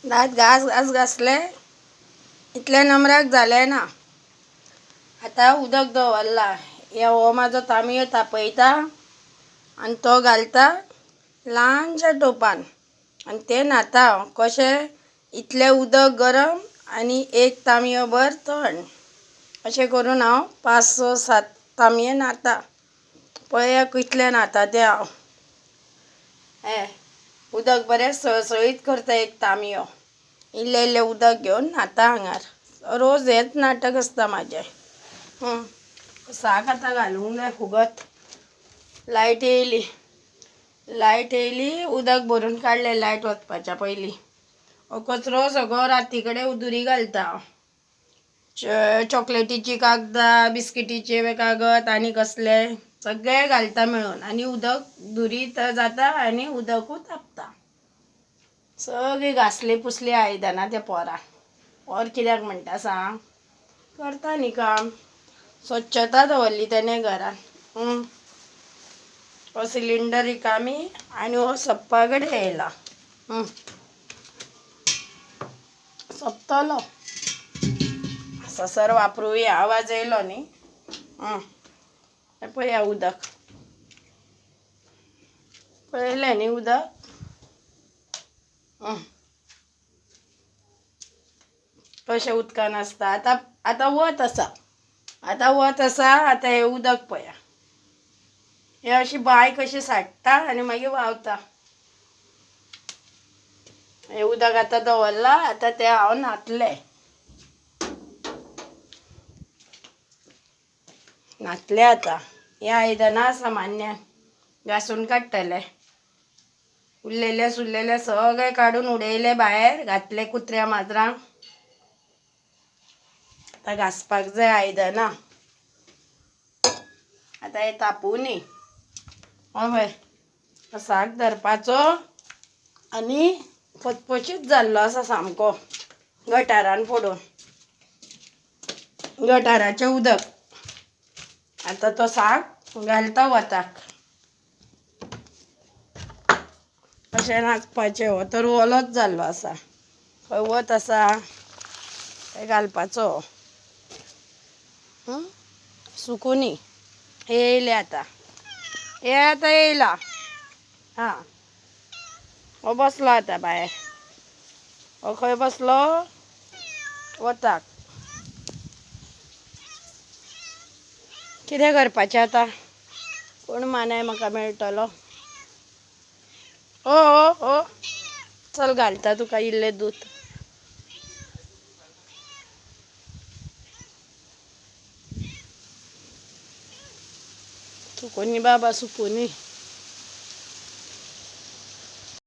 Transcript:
दात घास घासले इतले नमराक झाले ना. आता उदक दवरला. हो माझो तांबयो तापयता आणि तो घालता ल्हानशा टोपान आणि ते न्हाता. कशें इतलें उदक गरम आनी एक तांबयो भर थंड अशें करून हांव 5-6-7 तांबये न्हाता. पळया कितले न्हाता ते हांव. उदक बरें सळसळीत करता एक तांबयो. इल्लें इल्लें उदक घेवन न्हाता हांगार. रोज हेंच नाटक आसता म्हाजें. साक आतां घालूंक जाय फुगत. लायट येयली उदक भरून काडलें लायट वचपाच्या पयलीं. हो कचरो सगळो राती कडेन उदुरी घालता हांव. चॉकलेटीची कागदां, बिस्किटीचे कागद आनी कसले सगळे घालता मेळून आनी उदक दुरीत जाता आनी उदकूय तापता. सगळीं घासली पुसली आयदनां त्या पोरान. पोर कित्याक म्हणटा सांग? करता न्ही काम. स्वच्छता दवरली तेणें घरान. हो सिलिंडर रिकामी आनी हो सप्पा कडेन येयला. सोंपतलो. सर वापरूया. आवाज येयलो न्ही. पळया उदक. पळयलें न्ही उदक. कशें उदकान आसता. आतां वत आसा. आतां हें उदक पळया. हें अशी बांय कशी साठटा आनी मागीर व्हांवता. हें उदक आतां दवरलां. आतां तें हांव न्हातलें. आतां हें आयदनां सामान्य घासून काडटलें. उरलेलें सुरलेलें सगळें काडून उडयलें भायर. घातलें कुत्र्या माजरांक. आतां घासपाक जाय आयदनां. आतां हें तापूं न्ही. पळय साक धरपाचो आनी पचपचीत जाल्लो आसा सामको गटारान पडून. गटाराचें उदक. आतां तो साक घालता वताक. अशें नाचपाचें. हो तर ओलोच जाल्लो आसा. खंय वत आसा थंय घालपाचो. सुकुनी येयलें आतां. हें आतां येयलां. हो बसलो आतां भायर. हो खंय बसलो? वताक. कितें करपाचें आतां? कोण मानाय म्हाका मेळटलो? चल घालता तुका इल्लें दूद. सुकुनी बाबा सुकुनी.